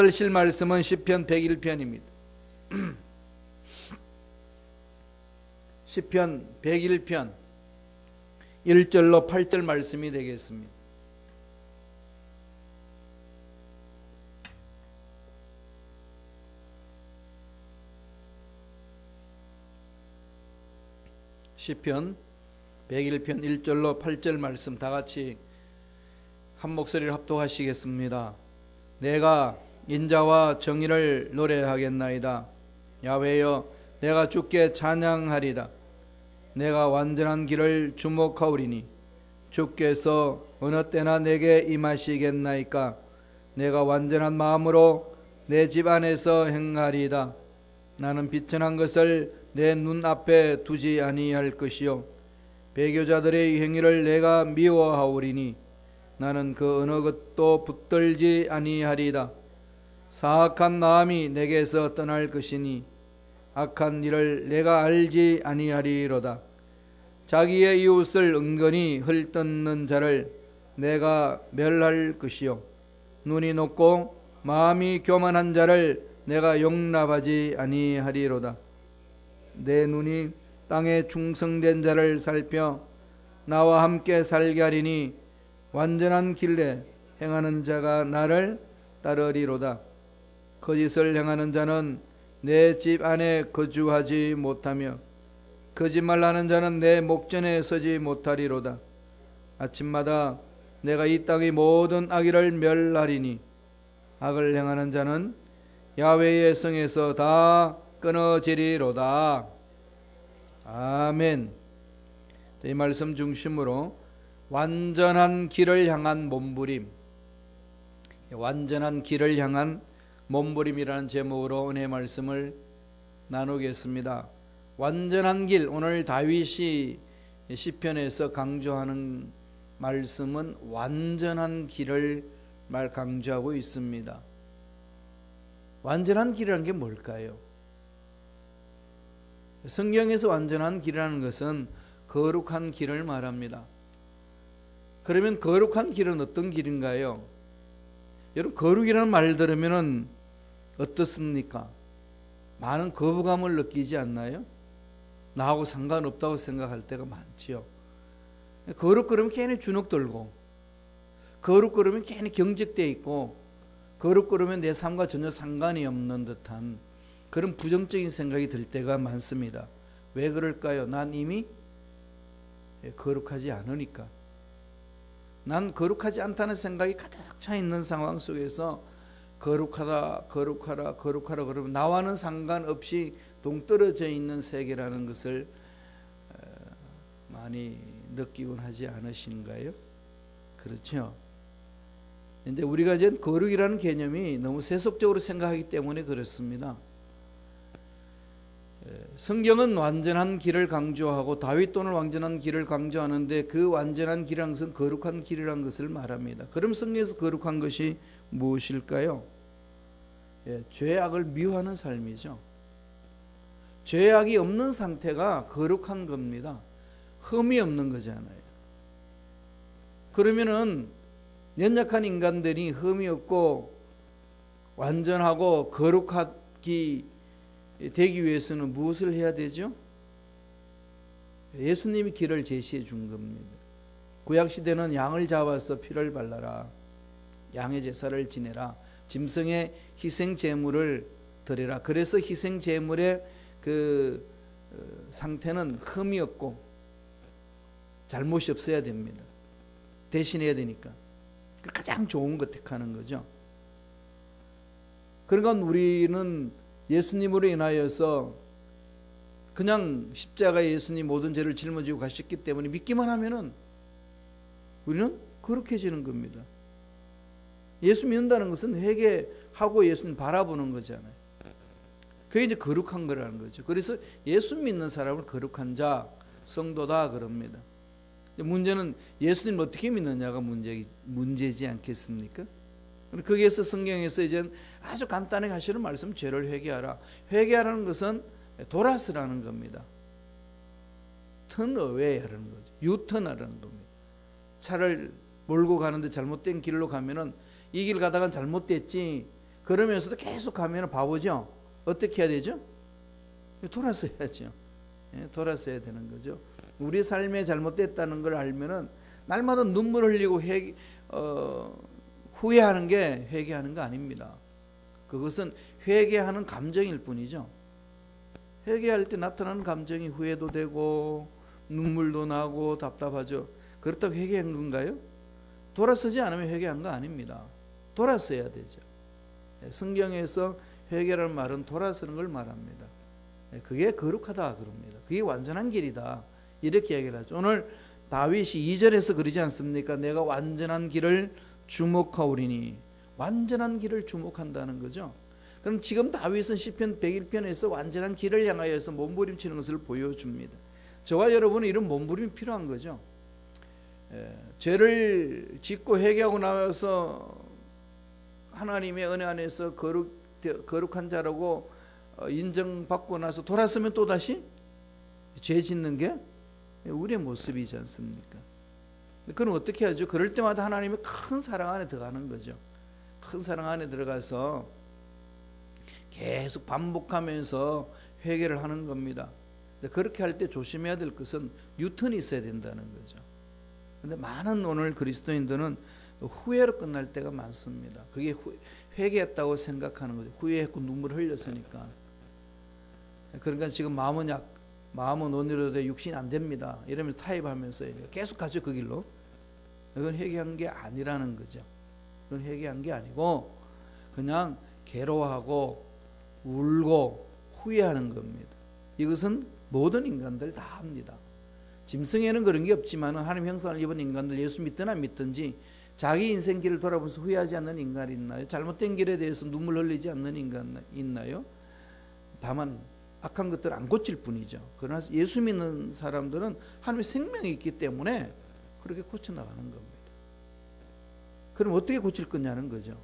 하실 말씀은 시편 101편입니다. 시편 101편 1절로 8절 말씀이 되겠습니다. 시편 101편 1절로 8절 말씀 다 같이 한 목소리를 합독하시겠습니다. 내가 인자와 정의를 노래하겠나이다. 야훼여, 내가 주께 찬양하리다. 내가 완전한 길을 주목하오리니 주께서 어느 때나 내게 임하시겠나이까. 내가 완전한 마음으로 내 집 안에서 행하리이다. 나는 비천한 것을 내 눈앞에 두지 아니할 것이요 배교자들의 행위를 내가 미워하오리니 나는 그 어느 것도 붙들지 아니하리이다. 사악한 마음이 내게서 떠날 것이니 악한 일을 내가 알지 아니하리로다. 자기의 이웃을 은근히 헐뜯는 자를 내가 멸할 것이요 눈이 높고 마음이 교만한 자를 내가 용납하지 아니하리로다. 내 눈이 땅에 충성된 자를 살펴 나와 함께 살게 하리니 완전한 길에 행하는 자가 나를 따르리로다. 거짓을 행하는 자는 내 집 안에 거주하지 못하며 거짓말하는 자는 내 목전에 서지 못하리로다. 아침마다 내가 이 땅의 모든 악의를 멸하리니 악을 행하는 자는 야훼의 성에서 다 끊어지리로다. 아멘. 이 말씀 중심으로 완전한 길을 향한 몸부림, 완전한 길을 향한 몸부림이라는 제목으로 은혜의 말씀을 나누겠습니다. 완전한 길, 오늘 다윗이 시편에서 강조하는 말씀은 완전한 길을 강조하고 있습니다. 완전한 길이라는 게 뭘까요? 성경에서 완전한 길이라는 것은 거룩한 길을 말합니다. 그러면 거룩한 길은 어떤 길인가요? 여러분, 거룩이라는 말 들으면 어떻습니까? 많은 거부감을 느끼지 않나요? 나하고 상관없다고 생각할 때가 많지요. 거룩 그러면 괜히 주눅 들고, 거룩 그러면 괜히 경직되어 있고, 거룩 그러면 내 삶과 전혀 상관이 없는 듯한 그런 부정적인 생각이 들 때가 많습니다. 왜 그럴까요? 난 이미 거룩하지 않으니까. 난 거룩하지 않다는 생각이 가득 차 있는 상황 속에서 거룩하다 그러면 나와는 상관없이 동떨어져 있는 세계라는 것을 많이 느끼곤 하지 않으신가요? 그렇죠. 이제 우리가 이제 거룩이라는 개념이 너무 세속적으로 생각하기 때문에 그렇습니다. 성경은 완전한 길을 강조하고 다윗 또는 완전한 길을 강조하는데 그 완전한 길이라는 것은 거룩한 길이라는 것을 말합니다. 그럼 성경에서 거룩한 것이 무엇일까요? 죄악을 미워하는 삶이죠. 죄악이 없는 상태가 거룩한 겁니다. 흠이 없는 거잖아요. 그러면은 연약한 인간들이 흠이 없고 완전하고 거룩하기 되기 위해서는 무엇을 해야 되죠? 예수님이 길을 제시해 준 겁니다. 구약시대는 양을 잡아서 피를 발라라, 양의 제사를 지내라, 짐승의 희생제물을 드려라. 그래서 희생제물의 그 상태는 흠이 없고 잘못이 없어야 됩니다. 대신해야 되니까 가장 좋은 것 택하는 거죠. 그러니까 우리는 예수님으로 인하여서 그냥 십자가에 예수님 모든 죄를 짊어지고 가셨기 때문에 믿기만 하면은 우리는 거룩해지는 겁니다. 예수 믿는다는 것은 회개하고 예수님 바라보는 거잖아요. 그게 이제 거룩한 거라는 거죠. 그래서 예수 믿는 사람을 거룩한 자, 성도다 그럽니다. 문제는 예수님 어떻게 믿느냐가 문제지 않겠습니까? 거기에서 성경에서 이제 아주 간단하게 하시는 말씀, 죄를 회개하라. 회개하라는 것은 돌아서라는 겁니다. 턴어웨이하라는 거죠. 유턴하라는 겁니다. 차를 몰고 가는데 잘못된 길로 가면은 이 길 가다가 잘못됐지, 그러면서도 계속 가면 바보죠. 어떻게 해야 되죠? 돌아서야죠. 돌아서야 되는 거죠. 우리 삶에 잘못됐다는 걸 알면은 날마다 눈물 흘리고 후회하는 게 회개하는 거 아닙니다. 그것은 회개하는 감정일 뿐이죠. 회개할 때 나타나는 감정이 후회도 되고 눈물도 나고 답답하죠. 그렇다고 회개한 건가요? 돌아서지 않으면 회개한 거 아닙니다. 돌아서야 되죠. 성경에서 회개라는 말은 돌아서는 걸 말합니다. 그게 거룩하다 그럽니다. 그게 완전한 길이다 이렇게 얘기를 하죠. 오늘 다윗이 2절에서 그러지 않습니까? 내가 완전한 길을 주목하오리니. 완전한 길을 주목한다는 거죠. 그럼 지금 다윗은 시편 101편에서 완전한 길을 향하여서 몸부림치는 것을 보여줍니다. 저와 여러분은 이런 몸부림이 필요한 거죠. 죄를 짓고 회개하고 나서 하나님의 은혜 안에서 거룩한 자라고 인정받고 나서 돌아서면 또다시 죄 짓는 게 우리의 모습이지 않습니까? 그럼 어떻게 하죠? 그럴 때마다 하나님의 큰 사랑 안에 들어가는 거죠. 큰 사랑 안에 들어가서 계속 반복하면서 회개를 하는 겁니다. 그렇게 할 때 조심해야 될 것은 유턴이 있어야 된다는 거죠. 그런데 많은 오늘 그리스도인들은 후회로 끝날 때가 많습니다. 그게 회개했다고 생각하는 거죠. 후회했고 눈물 흘렸으니까. 그러니까 지금 마음은 온유로되 육신이 안 됩니다. 이러면서 타협하면서 계속 가죠, 그 길로. 그건 회개한 게 아니라는 거죠. 그건 회개한 게 아니고 그냥 괴로워하고 울고 후회하는 겁니다. 이것은 모든 인간들 다 합니다. 짐승에는 그런 게 없지만 하나님 형상을 입은 인간들, 예수 믿든 안 믿든지 자기 인생 길을 돌아보면서 후회하지 않는 인간이 있나요? 잘못된 길에 대해서 눈물 흘리지 않는 인간 있나요? 다만 악한 것들을 안 고칠 뿐이죠. 그러나 예수 믿는 사람들은 하나님의 생명이 있기 때문에 그렇게 고쳐나가는 겁니다. 그럼 어떻게 고칠 거냐는 거죠.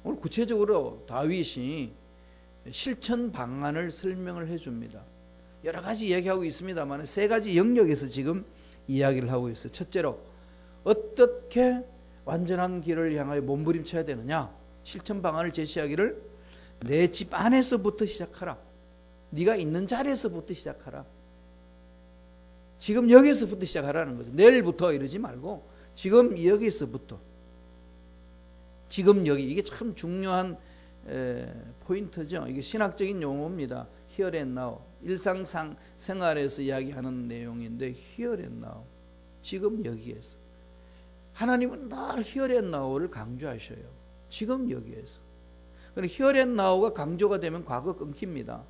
오늘 구체적으로 다윗이 실천 방안을 설명을 해줍니다. 여러 가지 이야기하고 있습니다만 세 가지 영역에서 지금 이야기를 하고 있어요. 첫째로 어떻게 완전한 길을 향하여 몸부림쳐야 되느냐, 실천 방안을 제시하기를 내 집 안에서부터 시작하라. 네가 있는 자리에서부터 시작하라. 지금 여기서부터 시작하라는 거죠. 내일부터 이러지 말고 지금 여기서부터. 지금 여기. 이게 참 중요한 포인트죠. 이게 신학적인 용어입니다. Here and now. 일상상 생활에서 이야기하는 내용인데 Here and now. 지금 여기에서. 하나님은 늘 Here and now를 강조하셔요. 지금 여기에서. 그럼 Here and now가 강조가 되면 과거 끊깁니다.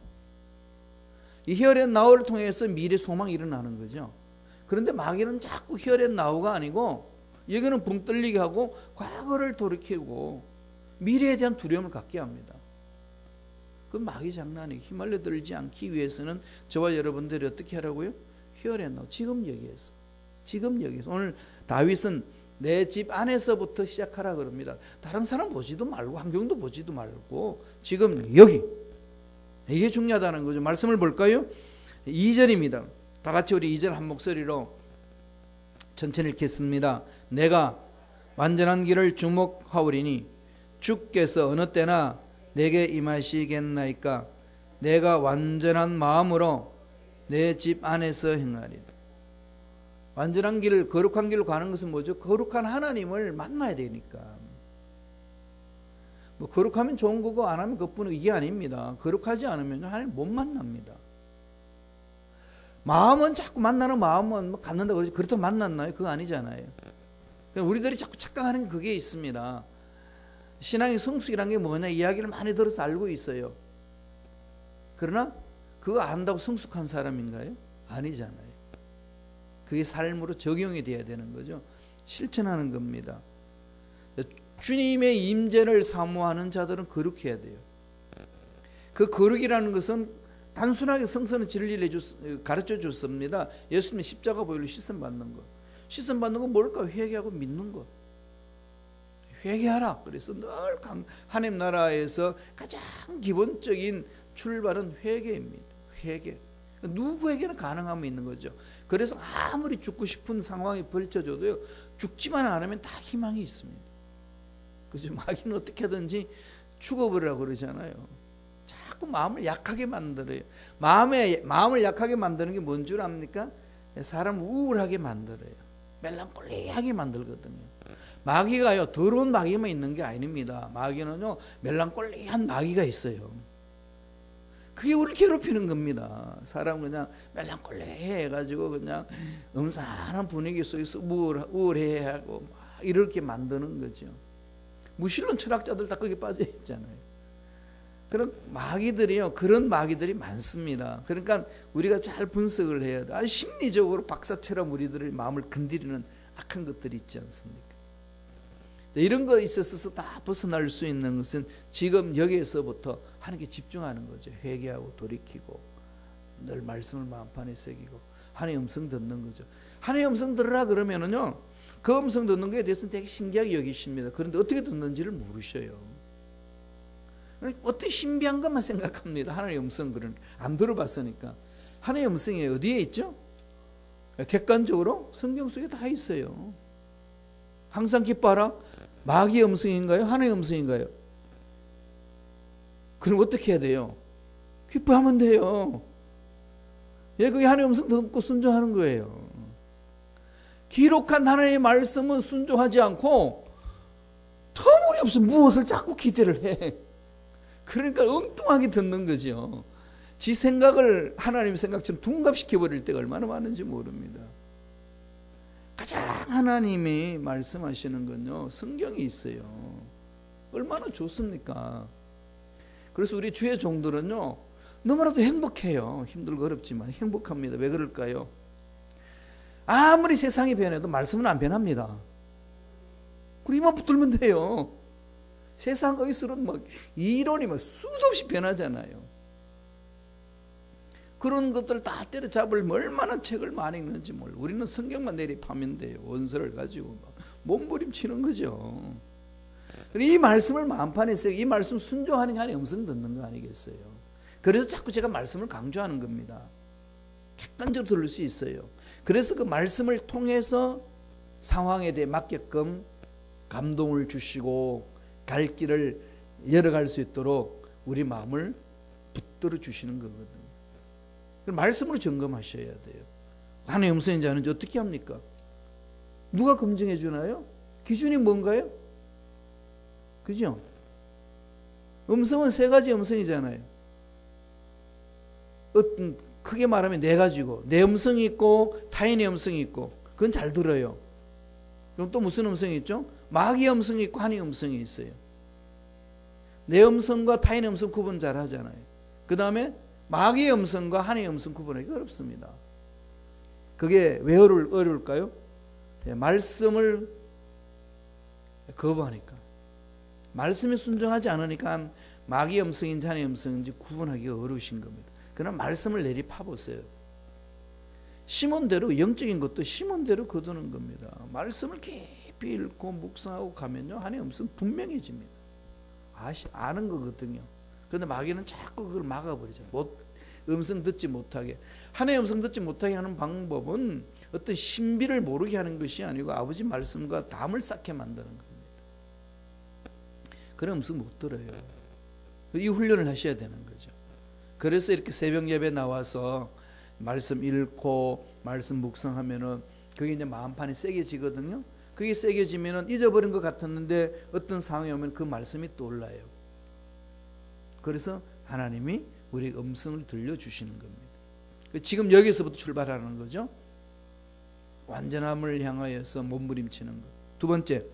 이 Here and now를 통해서 미래 소망이 일어나는 거죠. 그런데 마귀는 자꾸 Here and now가 아니고 여기는 붕 뚫리게 하고 과거를 돌이키고 미래에 대한 두려움을 갖게 합니다. 그 마귀 장난이 휘말려 들지 않기 위해서는 저와 여러분들이 어떻게 하라고요? Here and now. 지금 여기에서. 지금 여기에서. 오늘 다윗은 내 집 안에서부터 시작하라 그럽니다. 다른 사람 보지도 말고 환경도 보지도 말고 지금 여기. 이게 중요하다는 거죠. 말씀을 볼까요? 2절입니다. 다 같이 우리 2절 한 목소리로 천천히 읽겠습니다. 내가 완전한 길을 주목하오리니 주께서 어느 때나 내게 임하시겠나이까. 내가 완전한 마음으로 내 집 안에서 행하리라. 완전한 길, 거룩한 길로 가는 것은 뭐죠? 거룩한 하나님을 만나야 되니까. 뭐 거룩하면 좋은 거고 안 하면 그뿐 이게 아닙니다. 거룩하지 않으면 하나님 못 만납니다. 마음은 자꾸 만나는 마음은 뭐 갖는다고 그러지 그렇다고 만났나요? 그거 아니잖아요. 우리들이 자꾸 착각하는 게 그게 있습니다. 신앙의 성숙이란 게 뭐냐 이야기를 많이 들어서 알고 있어요. 그러나 그거 안다고 성숙한 사람인가요? 아니잖아요. 그게 삶으로 적용이 돼야 되는 거죠. 실천하는 겁니다. 주님의 임재를 사모하는 자들은 거룩해야 돼요. 그 거룩이라는 것은 단순하게 성서는 진리를 가르쳐 줬습니다. 예수님의 십자가 보혈로 씻음 받는 것. 씻음 받는 건 뭘까? 회개하고 믿는 것. 회개하라. 그래서 늘 하나님 나라에서 가장 기본적인 출발은 회개입니다. 회개. 누구에게나 가능함이 있는 거죠. 그래서 아무리 죽고 싶은 상황이 벌쳐져도요, 죽지만 않으면 다 희망이 있습니다. 그죠? 마귀는 어떻게든지 죽어버리라고 그러잖아요. 자꾸 마음을 약하게 만들어요. 마음을 약하게 만드는 게 뭔 줄 압니까? 사람 우울하게 만들어요. 멜랑콜리하게 만들거든요. 마귀가요, 더러운 마귀만 있는 게 아닙니다. 마귀는요, 멜랑콜리한 마귀가 있어요. 그게 우리를 괴롭히는 겁니다. 사람 그냥 멜랑콜리해가지고 그냥 음산한 분위기 속에서 우울해하고 막 이렇게 만드는 거죠. 무신론 철학자들 다 거기에 빠져 있잖아요. 그런 마귀들이요, 그런 마귀들이 많습니다. 그러니까 우리가 잘 분석을 해야 돼. 아주 심리적으로 박사처럼 우리들의 마음을 건드리는 악한 것들이 있지 않습니까? 이런 거에 있어서 다 벗어날 수 있는 것은 지금 여기에서부터 하나님께 집중하는 거죠. 회개하고 돌이키고 늘 말씀을 마음판에 새기고 하나님의 음성 듣는 거죠. 하나님의 음성 들으라 그러면은요, 그 음성 듣는 거에 대해서는 되게 신기하게 여기십니다. 그런데 어떻게 듣는지를 모르셔요. 어떤 신비한 것만 생각합니다. 하나님의 음성 그런 안 들어봤으니까. 하나님의 음성이 어디에 있죠? 객관적으로 성경 속에 다 있어요. 항상 기뻐하라. 마귀의 음성인가요? 하나님의 음성인가요? 그럼 어떻게 해야 돼요? 기뻐하면 돼요. 예, 그게 하나님의 음성 듣고 순종하는 거예요. 기록한 하나님의 말씀은 순종하지 않고 터무니없이 무엇을 자꾸 기대를 해. 그러니까 엉뚱하게 듣는 거죠. 지 생각을 하나님의 생각처럼 둔갑시켜버릴 때가 얼마나 많은지 모릅니다. 가장 하나님이 말씀하시는 건요, 성경이 있어요. 얼마나 좋습니까? 그래서 우리 주의 종들은요, 너무나도 행복해요. 힘들고 어렵지만 행복합니다. 왜 그럴까요? 아무리 세상이 변해도 말씀은 안 변합니다. 그리고 이만 붙들면 돼요. 세상 의술은 막 이론이 막 수도 없이 변하잖아요. 그런 것들 다 때려잡을 얼마나 책을 많이 읽는지 몰라. 우리는 성경만 내리파면 돼요. 원서를 가지고 막 몸부림치는 거죠. 이 말씀을 마음판에 새기고 이 말씀 순종하는 게 아니라 음성 듣는 거 아니겠어요? 그래서 자꾸 제가 말씀을 강조하는 겁니다. 객관적으로 들을 수 있어요. 그래서 그 말씀을 통해서 상황에 대해 맞게끔 감동을 주시고 갈 길을 열어갈 수 있도록 우리 마음을 붙들어 주시는 거거든요. 말씀으로 점검하셔야 돼요. 하나님의 음성인지 아닌지 어떻게 합니까? 누가 검증해 주나요? 기준이 뭔가요? 그죠? 음성은 세 가지 음성이잖아요. 크게 말하면 네 가지고, 내 음성이 있고 타인의 음성이 있고, 그건 잘 들어요. 그럼 또 무슨 음성이 있죠? 마귀의 음성이 있고 하나님의 음성이 있어요. 내 음성과 타인의 음성 구분 잘 하잖아요. 그 다음에 마귀의 음성과 하나님의 음성 구분하기 어렵습니다. 그게 왜 어려울까요? 말씀을 거부하니까, 말씀에 순종하지 않으니까 마귀의 음성인지 하나님의 음성인지 구분하기가 어려우신 겁니다. 그러나 말씀을 내리파보세요. 심은대로, 영적인 것도 심은대로 거두는 겁니다. 말씀을 깊이 읽고 묵상하고 가면요, 하나님의 음성 분명해집니다. 아는 거거든요. 그런데 마귀는 자꾸 그걸 막아버리죠. 음성 듣지 못하게. 하나님의 음성 듣지 못하게 하는 방법은 어떤 신비를 모르게 하는 것이 아니고 아버지 말씀과 담을 쌓게 만드는 겁니다. 그런 음성 못 들어요. 이 훈련을 하셔야 되는 거죠. 그래서 이렇게 새벽 예배 나와서 말씀 읽고 말씀 묵상하면은 그게 이제 마음판이 새겨지거든요. 그게 새겨지면은 잊어버린 것 같았는데 어떤 상황이 오면 그 말씀이 떠올라요. 그래서 하나님이 우리 음성을 들려주시는 겁니다. 지금 여기서부터 출발하는 거죠. 완전함을 향하여서 몸부림치는 것. 두 번째,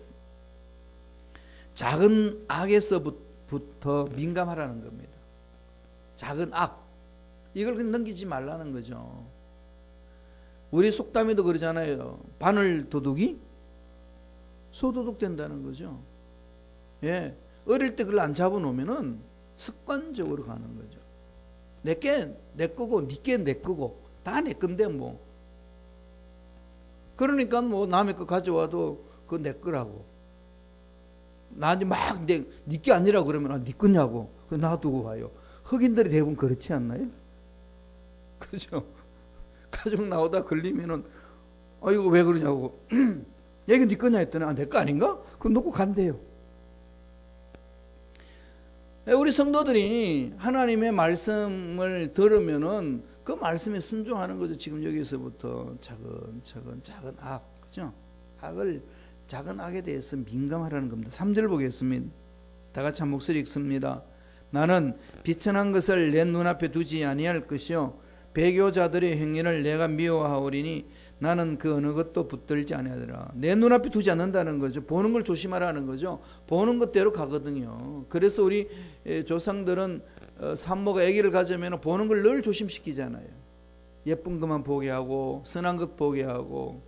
작은 악에서부터 민감하라는 겁니다. 작은 악, 이걸 그냥 넘기지 말라는 거죠. 우리 속담에도 그러잖아요. 바늘 도둑이 소도둑 된다는 거죠. 예, 어릴 때 그걸 안 잡아놓으면은 습관적으로 가는 거죠. 내게 내 거고, 니게 내 거고, 다 내 건데 뭐. 그러니까 뭐 남의 거 가져와도 그거 내 거라고. 나한테 막 니게 아니라 그러면 니 거냐고. 그 놔두고 와요. 흑인들이 대부분 그렇지 않나요? 그죠? 가족 나오다 걸리면은 이거 왜 그러냐고. 얘가 네 거냐 했더니 내 거 아닌가? 그럼 놓고 간대요. 우리 성도들이 하나님의 말씀을 들으면은 그 말씀에 순종하는 거죠. 지금 여기서부터 차근차근 작은 악, 그죠? 작은 악에 대해서 민감하라는 겁니다. 3절 보겠습니다. 다 같이 한 목소리 읽습니다. 나는 비천한 것을 내 눈앞에 두지 아니할 것이요 배교자들의 행위를 내가 미워하오리니 나는 그 어느 것도 붙들지 아니하리라. 내 눈앞에 두지 않는다는 거죠. 보는 걸 조심하라는 거죠. 보는 것대로 가거든요. 그래서 우리 조상들은 산모가 아기를 가지면 보는 걸 늘 조심시키잖아요. 예쁜 것만 보게 하고 선한 것 보게 하고,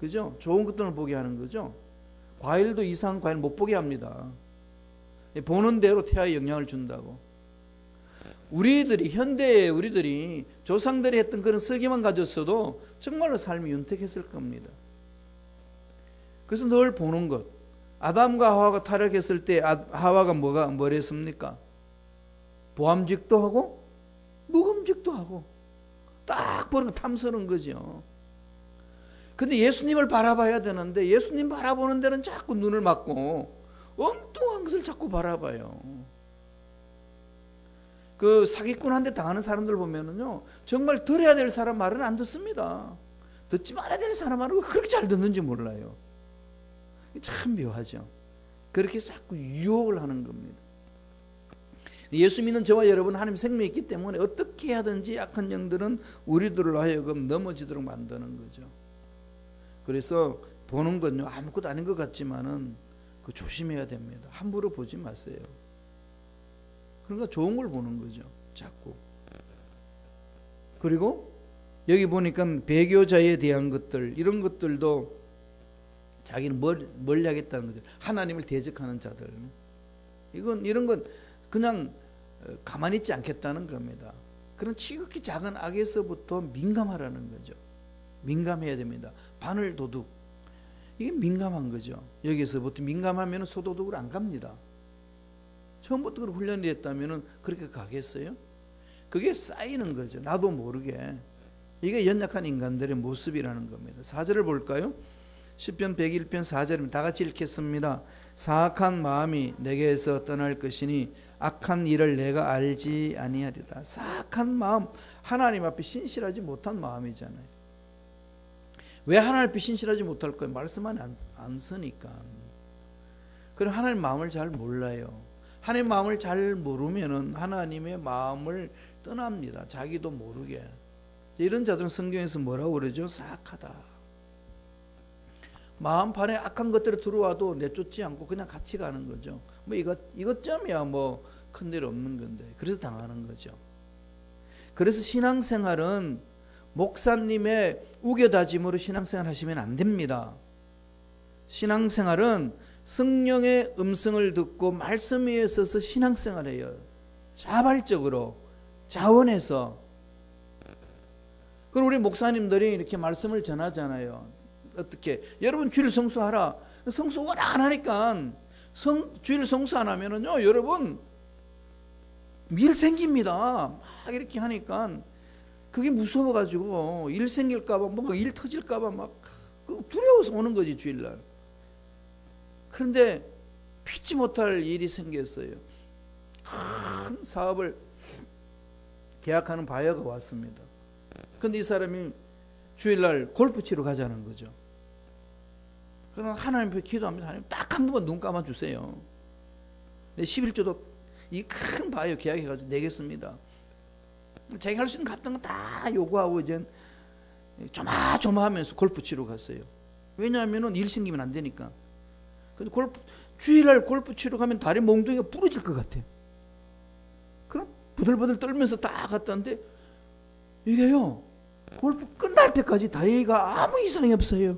그죠? 좋은 것들을 보게 하는 거죠. 과일도 이상한 과일 못 보게 합니다. 보는 대로 태아에 영향을 준다고. 현대의 우리들이 조상들이 했던 그런 설계만 가졌어도 정말로 삶이 윤택했을 겁니다. 그래서 늘 보는 것. 아담과 하와가 타락했을 때 하와가 뭘 했습니까? 보암직도 하고 묵음직도 하고 딱 보는 거 탐스러운 거죠. 근데 예수님을 바라봐야 되는데 예수님 바라보는 데는 자꾸 눈을 막고 엉뚱한 것을 자꾸 바라봐요. 그 사기꾼한테 당하는 사람들 보면은요, 정말 들어야 될 사람 말은 안 듣습니다. 듣지 말아야 될 사람 말은 그렇게 잘 듣는지 몰라요. 참 묘하죠. 그렇게 자꾸 유혹을 하는 겁니다. 예수 믿는 저와 여러분 하나님 생명이 있기 때문에 어떻게 하든지 악한 영들은 우리들로 하여금 넘어지도록 만드는 거죠. 그래서 보는 건요 아무것도 아닌 것 같지만은 그 조심해야 됩니다. 함부로 보지 마세요. 그러니까 좋은 걸 보는 거죠. 자꾸. 그리고 여기 보니까 배교자에 대한 것들, 이런 것들도 자기는 멀리 하겠다는 거죠. 하나님을 대적하는 자들. 이런 건 그냥 가만히 있지 않겠다는 겁니다. 그런 지극히 작은 악에서부터 민감하라는 거죠. 민감해야 됩니다. 바늘 도둑. 이게 민감한 거죠. 여기서부터 민감하면 소도둑으로 안 갑니다. 처음부터 그렇게 훈련이 됐다면 그렇게 가겠어요? 그게 쌓이는 거죠. 나도 모르게. 이게 연약한 인간들의 모습이라는 겁니다. 4절을 볼까요? 시편 101편 4절입니다. 다 같이 읽겠습니다. 사악한 마음이 내게서 떠날 것이니 악한 일을 내가 알지 아니하리라. 사악한 마음, 하나님 앞에 신실하지 못한 마음이잖아요. 왜 하나님 앞에 신실하지 못할 거예요? 말씀만 안 쓰니까. 그럼 하나님 마음을 잘 몰라요. 하나님 마음을 잘 모르면은 하나님의 마음을 떠납니다. 자기도 모르게. 이런 자들은 성경에서 뭐라고 그러죠? 사악하다. 마음판에 악한 것들이 들어와도 내쫓지 않고 그냥 같이 가는 거죠. 뭐 이것점이야 뭐 큰일 없는 건데. 그래서 당하는 거죠. 그래서 신앙생활은 목사님의 우겨다짐으로 신앙생활 하시면 안 됩니다. 신앙생활은 성령의 음성을 듣고 말씀 위에 서서 신앙생활해요. 자발적으로 자원해서. 그럼 우리 목사님들이 이렇게 말씀을 전하잖아요. 어떻게? 여러분 주일 성수하라. 성수 워낙 안 하니까 주일 성수 안 하면은요, 여러분 일 생깁니다. 막 이렇게 하니까 그게 무서워가지고 일 생길까봐, 뭔가 일 터질까봐 막 두려워서 오는 거지 주일날. 그런데 피치 못할 일이 생겼어요. 큰 사업을 계약하는 바이어가 왔습니다. 그런데 이 사람이 주일날 골프 치러 가자는 거죠. 그럼 하나님 앞에 기도합니다. 하나님 딱 한 번만 눈 감아주세요. 11조도 이 큰 바이어 계약해가지고 내겠습니다. 자기가 할 수 있는 같은 거 다 요구하고 이제 조마조마하면서 골프 치러 갔어요. 왜냐하면 일 생기면 안 되니까. 근데 주일날 골프 치러 가면 다리 몽둥이가 부러질 것 같아요. 그럼 부들부들 떨면서 딱 갔다는데 이게요, 골프 끝날 때까지 다리가 아무 이상이 없어요.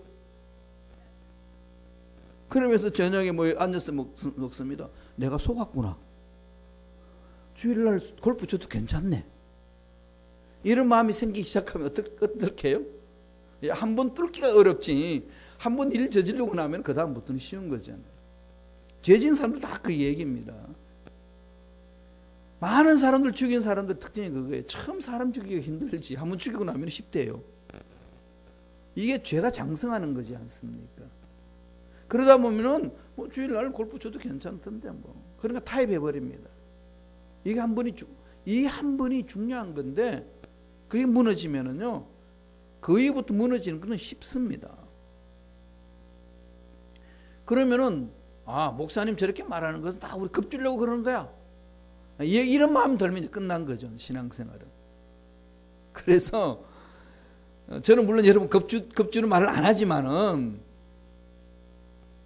그러면서 저녁에 뭐 앉아서 먹습니다. 내가 속았구나. 주일날 골프 쳐도 괜찮네. 이런 마음이 생기기 시작하면 어떻게 해요? 한 번 뚫기가 어렵지, 한 번 일 저지르고 나면 그 다음부터는 쉬운 거잖아요. 죄진 사람들 다 그 얘기입니다. 많은 사람들 죽인 사람들 특징이 그거예요. 처음 사람 죽이기가 힘들지 한 번 죽이고 나면 쉽대요. 이게 죄가 장성하는 거지 않습니까? 그러다 보면은 뭐 주일날 골프 쳐도 괜찮던데 뭐, 그러니까 타협해 버립니다. 이게 이 한 번이 중요한 건데 그게 무너지면은요 그 이후부터 무너지는 것은 쉽습니다. 그러면은 목사님 저렇게 말하는 것은 다 우리 겁주려고 그러는 거야. 이런 마음 들면 끝난 거죠, 신앙생활은. 그래서 저는 물론 여러분 겁주는 말을 안 하지만은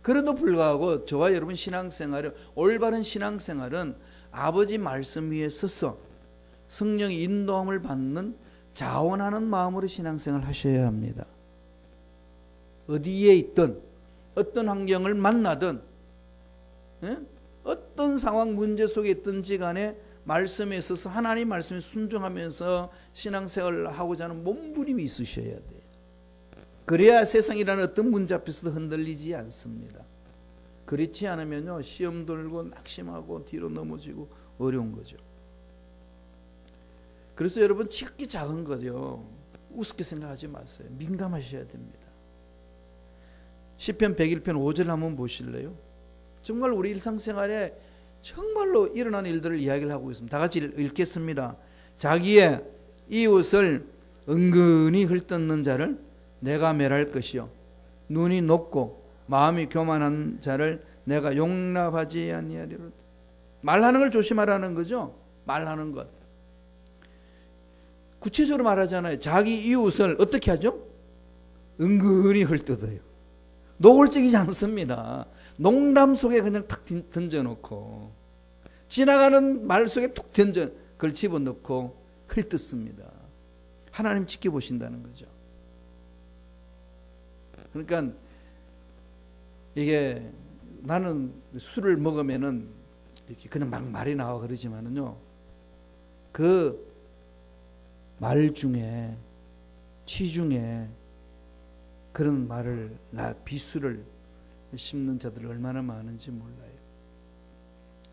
그래도 불구하고 저와 여러분 신앙생활은, 올바른 신앙생활은 아버지 말씀 위에 서서 성령의 인도함을 받는 자원하는 마음으로 신앙생활을 하셔야 합니다. 어디에 있든 어떤 환경을 만나든 어떤 상황 문제 속에 있든지 간에 말씀에 있어서 하나님 말씀에 순종하면서 신앙생활을 하고자 하는 몸부림이 있으셔야 돼요. 그래야 세상이라는 어떤 문제 앞에서도 흔들리지 않습니다. 그렇지 않으면요 시험 들고 낙심하고 뒤로 넘어지고 어려운 거죠. 그래서 여러분 지극히 작은 거요 우습게 생각하지 마세요. 민감하셔야 됩니다. 시편 101편 5절 한번 보실래요? 정말 우리 일상생활에 정말로 일어난 일들을 이야기를 하고 있습니다. 다 같이 읽겠습니다. 자기의 이웃을 은근히 헐뜯는 자를 내가 멸할 것이요 눈이 높고 마음이 교만한 자를 내가 용납하지 아니하리로다. 말하는 걸 조심하라는 거죠. 말하는 것. 구체적으로 말하잖아요. 자기 이웃을 어떻게 하죠? 은근히 헐뜯어요. 노골적이지 않습니다. 농담 속에 그냥 탁 던져놓고 지나가는 말 속에 툭 그걸 집어넣고 헐뜯습니다. 하나님 지켜보신다는 거죠. 그러니까 이게 나는 술을 먹으면은 이렇게 그냥 막 말이 나와 그러지만은요 그 말 중에 취중에 그런 말을 비수를 심는 자들 얼마나 많은지 몰라요.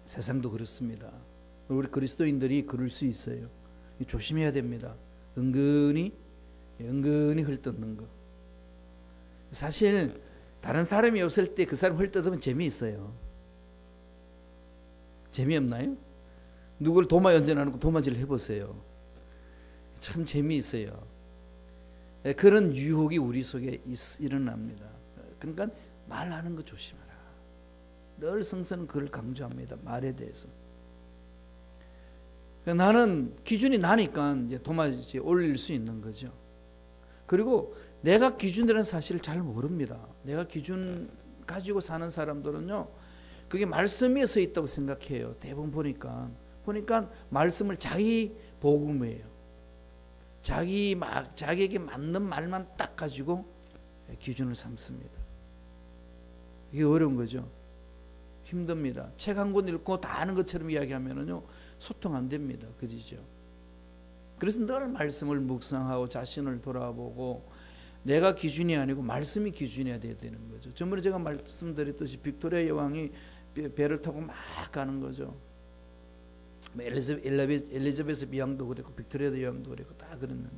세상도 그렇습니다. 우리 그리스도인들이 그럴 수 있어요. 조심해야 됩니다. 은근히 헐뜯는 거. 사실 다른 사람이 없을 때 그 사람 헐뜯으면 재미있어요. 재미없나요? 누구를 도마에 얹어놓고 도마질을 해보세요. 참 재미있어요. 그런 유혹이 우리 속에 일어납니다. 그러니까 말하는 거 조심하라. 늘 성서는 그걸 강조합니다. 말에 대해서. 나는 기준이 나니까 이제 도마질 올릴 수 있는 거죠. 그리고 내가 기준이라는 사실을 잘 모릅니다. 내가 기준 가지고 사는 사람들은요 그게 말씀 위에 서 있다고 생각해요. 대부분 보니까 말씀을 자기 복음이에요. 자기에게 맞는 말만 딱 가지고 기준을 삼습니다. 이게 어려운 거죠. 힘듭니다. 책 한 권 읽고 다 아는 것처럼 이야기하면은요 소통 안 됩니다. 그지죠? 그래서 늘 말씀을 묵상하고 자신을 돌아보고 내가 기준이 아니고 말씀이 기준이어야 되는 거죠. 전번에 제가 말씀드렸듯이 빅토리아 여왕이 배를 타고 막 가는 거죠. 엘리자베스 여왕도 그랬고 빅토리아 여왕도 그랬고 다 그랬는데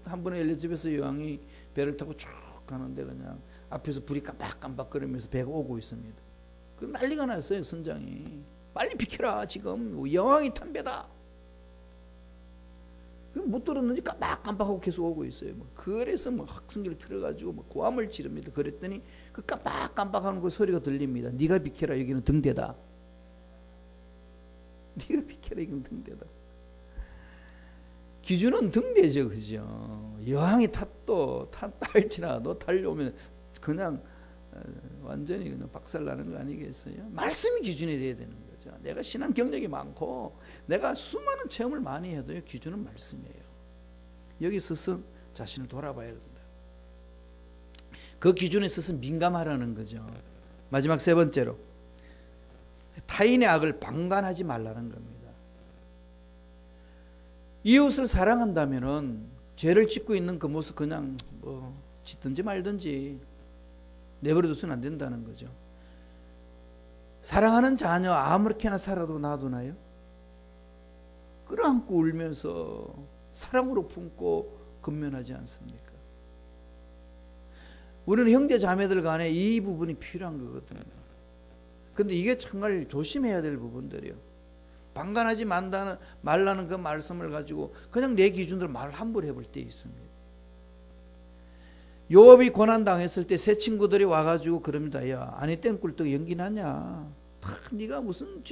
한 번에 엘리자베스 여왕이 배를 타고 쭉 가는데 그냥 앞에서 불이 깜빡깜빡거리면서 배가 오고 있습니다. 그 난리가 났어요. 선장이 빨리 비켜라 지금 여왕이 탄 배다. 못 들었는지 깜빡깜빡하고 계속 오고 있어요. 그래서 확성기를 틀어가지고 고함을 지릅니다. 그랬더니 그 깜빡깜빡하는 그 소리가 들립니다. 네가 비켜라 여기는 등대다. 네가 비켜라 여기는 등대다. 기준은 등대죠, 그죠? 여왕이 탔다 할지라도 달려오면 그냥 완전히 그냥 박살나는 거 아니겠어요? 말씀이 기준이 돼야 되는 거죠. 내가 신앙 경력이 많고 내가 수많은 체험을 많이 해도요 기준은 말씀이에요. 여기 있어서 자신을 돌아봐야 된다. 그 기준에 있어서 민감하라는 거죠. 마지막 세 번째로 타인의 악을 방관하지 말라는 겁니다. 이웃을 사랑한다면은 죄를 짓고 있는 그 모습 그냥 짓든지 말든지 내버려둬서는 안 된다는 거죠. 사랑하는 자녀 아무렇게나 살아도 놔두나요? 끌어안고 울면서 사랑으로 품고 근면하지 않습니까? 우리는 형제 자매들 간에 이 부분이 필요한 거거든요. 근데 이게 정말 조심해야 될 부분들이요. 방관하지 말라는 그 말씀을 가지고 그냥 내 기준대로 말을 함부로 해볼 때 있습니다. 요업이 고난 당했을 때 새 친구들이 와가지고 그럽니다. 야, 아니 땡꿀떡 연기나냐? 네가 무슨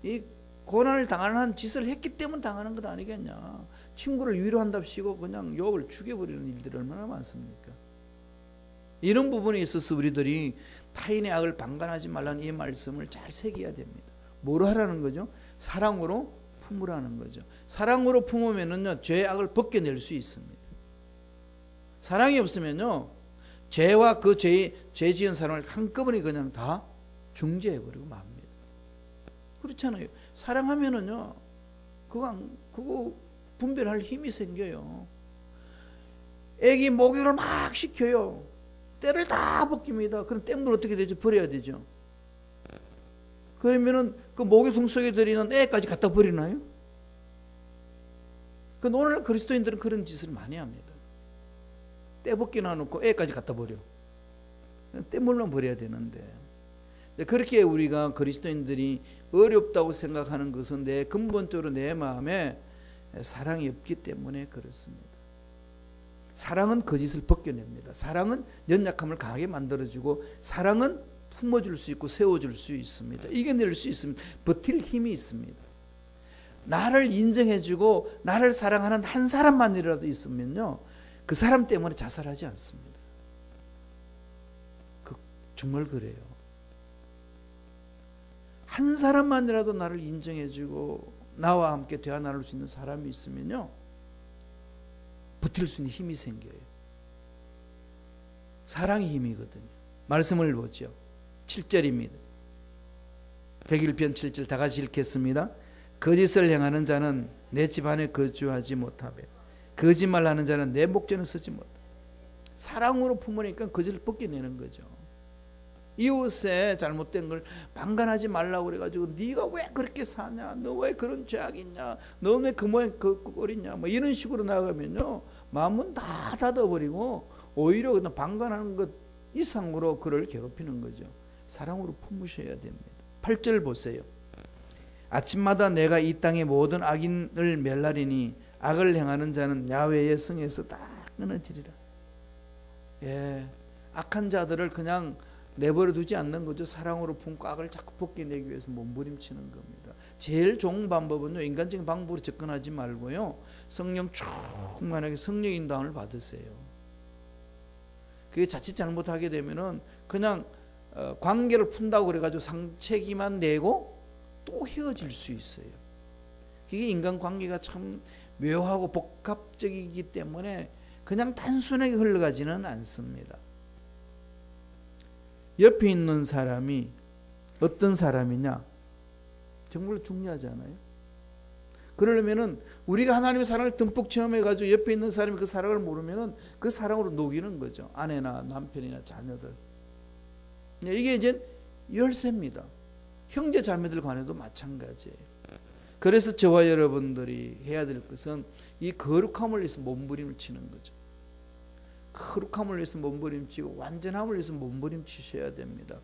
이 고난을 당하는 짓을 했기 때문에 당하는 것 아니겠냐? 친구를 위로한답시고 그냥 요업을 죽여버리는 일들이 얼마나 많습니까? 이런 부분에 있어서 우리들이 타인의 악을 방관하지 말라는 이 말씀을 잘 새겨야 됩니다. 뭐로 하라는 거죠? 사랑으로 품으라는 거죠. 사랑으로 품으면은요, 죄의 악을 벗겨낼 수 있습니다. 사랑이 없으면요, 죄와 그 죄 지은 사람을 한꺼번에 그냥 다 중재해버리고 맙니다. 그렇잖아요. 사랑하면은요, 그거 분별할 힘이 생겨요. 애기 목욕을 막 시켜요. 때를 다 벗깁니다. 그럼 땡물 어떻게 되죠? 버려야 되죠. 그러면은 그 목욕통 속에 들이는 애까지 갖다 버리나요? 오늘 그리스도인들은 그런 짓을 많이 합니다. 때 벗기 놔놓고 애까지 갖다 버려. 때물만 버려야 되는데. 그렇게 우리가 그리스도인들이 어렵다고 생각하는 것은 근본적으로 내 마음에 사랑이 없기 때문에 그렇습니다. 사랑은 거짓을 벗겨냅니다. 사랑은 연약함을 강하게 만들어주고, 사랑은 품어줄 수 있고 세워줄 수 있습니다. 이겨낼 수 있습니다. 버틸 힘이 있습니다. 나를 인정해주고 나를 사랑하는 한 사람만이라도 있으면요, 그 사람 때문에 자살하지 않습니다. 정말 그래요. 한 사람만이라도 나를 인정해주고 나와 함께 대화 나눌 수 있는 사람이 있으면요, 버틸 수 있는 힘이 생겨요. 사랑이 힘이거든요. 말씀을 보죠. 7절입니다. 101편 7절 다 같이 읽겠습니다. 거짓을 행하는 자는 내 집 안에 거주하지 못하며 거짓말하는 자는 내 목전에 서지 못하며. 사랑으로 품으니까 거짓을 벗겨내는 거죠. 이웃의 잘못된 걸 방관하지 말라고 그래가지고 네가 왜 그렇게 사냐, 너 왜 그런 죄악 있냐, 너 왜 그 모양 그 꼴이냐, 뭐 이런 식으로 나가면요, 마음은 다 닫아버리고 오히려 그냥 방관하는 것 이상으로 그를 괴롭히는 거죠. 사랑으로 품으셔야 됩니다. 8절 보세요. 아침마다 내가 이 땅의 모든 악인을 멸하리니 악을 행하는 자는 야훼의 성에서 다 끊어지리라. 예, 악한 자들을 그냥 내버려 두지 않는 거죠. 사랑으로 품고 악을 자꾸 벗겨내기 위해서 몸부림치는 겁니다. 제일 좋은 방법은요, 인간적인 방법으로 접근하지 말고요, 성령 충만하게 성령 인도함을 받으세요. 그게 자칫 잘못하게 되면은 그냥 관계를 푼다고 그래가지고 상책이만 내고 또 헤어질 수 있어요. 그게 인간 관계가 참 묘하고 복합적이기 때문에 그냥 단순하게 흘러가지는 않습니다. 옆에 있는 사람이 어떤 사람이냐, 정말 중요하잖아요. 그러려면은 우리가 하나님의 사랑을 듬뿍 체험해가지고 옆에 있는 사람이 그 사랑을 모르면은 그 사랑으로 녹이는 거죠. 아내나 남편이나 자녀들. 이게 이제 열쇠입니다. 형제 자매들 간에도 마찬가지예요. 그래서 저와 여러분들이 해야 될 것은 이 거룩함을 위해서 몸부림을 치는 거죠. 거룩함을 위해서 몸부림치고 완전함을 위해서 몸부림치셔야 됩니다.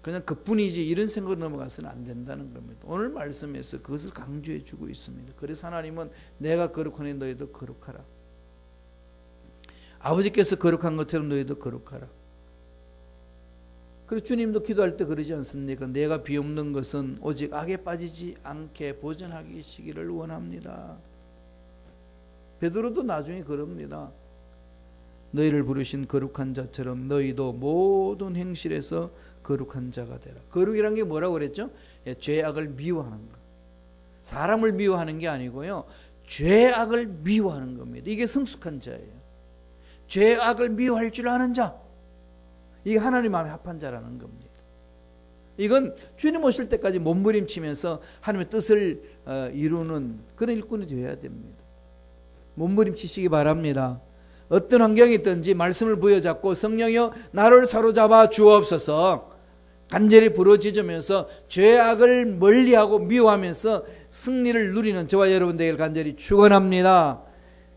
그냥 그뿐이지 이런 생각으로 넘어가서는 안 된다는 겁니다. 오늘 말씀에서 그것을 강조해 주고 있습니다. 그래서 하나님은 내가 거룩하니 너희도 거룩하라. 아버지께서 거룩한 것처럼 너희도 거룩하라. 그리고 주님도 기도할 때 그러지 않습니까? 내가 비옵는 것은 오직 악에 빠지지 않게 보전하시기를 원합니다. 베드로도 나중에 그럽니다. 너희를 부르신 거룩한 자처럼 너희도 모든 행실에서 거룩한 자가 되라. 거룩이란 게 뭐라고 그랬죠? 죄악을 미워하는 것. 사람을 미워하는 게 아니고요, 죄악을 미워하는 겁니다. 이게 성숙한 자예요. 죄악을 미워할 줄 아는 자, 이게 하나님 마음에 합한 자라는 겁니다. 이건 주님 오실 때까지 몸부림치면서 하나님의 뜻을 이루는 그런 일꾼이 되어야 됩니다. 몸부림치시기 바랍니다. 어떤 환경이 있든지 말씀을 부여잡고 성령이여 나를 사로잡아 주옵소서 간절히 부르짖으면서 죄악을 멀리하고 미워하면서 승리를 누리는 저와 여러분 되길 간절히 축원합니다.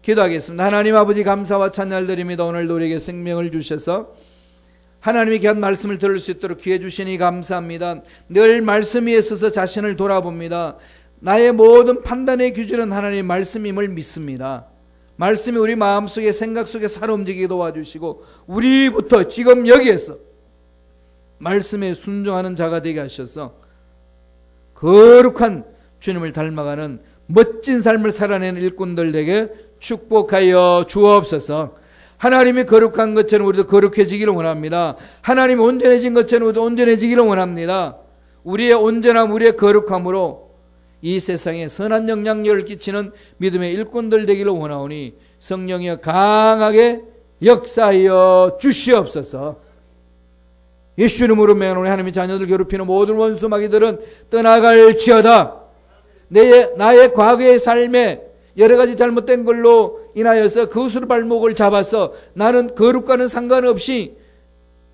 기도하겠습니다. 하나님 아버지 감사와 찬양을 드립니다. 오늘 우리에게 생명을 주셔서 하나님의 귀한 말씀을 들을 수 있도록 기회 주시니 감사합니다. 늘 말씀 위에 서서 자신을 돌아봅니다. 나의 모든 판단의 기준은 하나님의 말씀임을 믿습니다. 말씀이 우리 마음속에 생각 속에 살아 움직이게 도와주시고 우리부터 지금 여기에서 말씀에 순종하는 자가 되게 하셔서 거룩한 주님을 닮아가는 멋진 삶을 살아내는 일꾼들에게 축복하여 주옵소서. 하나님이 거룩한 것처럼 우리도 거룩해지기를 원합니다. 하나님이 온전해진 것처럼 우리도 온전해지기를 원합니다. 우리의 온전함, 우리의 거룩함으로 이 세상에 선한 영향력을 끼치는 믿음의 일꾼들 되기를 원하오니 성령이여 강하게 역사하여 주시옵소서. 예수 이름으로 명하노니 하나님의 자녀들 괴롭히는 모든 원수 마귀들은 떠나갈지어다. 나의 과거의 삶에 여러 가지 잘못된 걸로 인하여서 그것으로 발목을 잡아서 나는 거룩과는 상관없이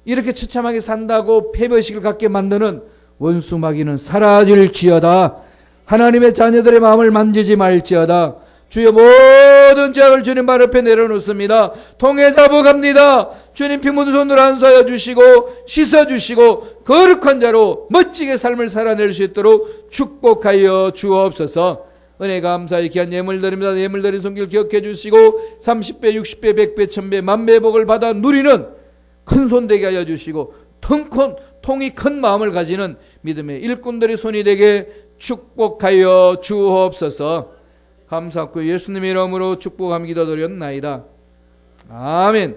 이렇게 처참하게 산다고 패배의식을 갖게 만드는 원수 마귀는 사라질지어다. 하나님의 자녀들의 마음을 만지지 말지어다. 주여 모든 죄악을 주님 발 앞에 내려놓습니다. 통해 잡아갑니다. 주님 피 묻은 손으로 안수하여 주시고 씻어주시고 거룩한 자로 멋지게 삶을 살아낼 수 있도록 축복하여 주옵소서. 은혜 감사히 귀한 예물 드립니다. 예물 드린 손길 기억해 주시고 30배 60배 100배 1000배 만배 복을 받아 누리는 큰 손 되게 하여 주시고 통이 큰 마음을 가지는 믿음의 일꾼들의 손이 되게 축복하여 주옵소서. 감사하고 예수님의 이름으로 축복함 기도드렸나이다. 아멘.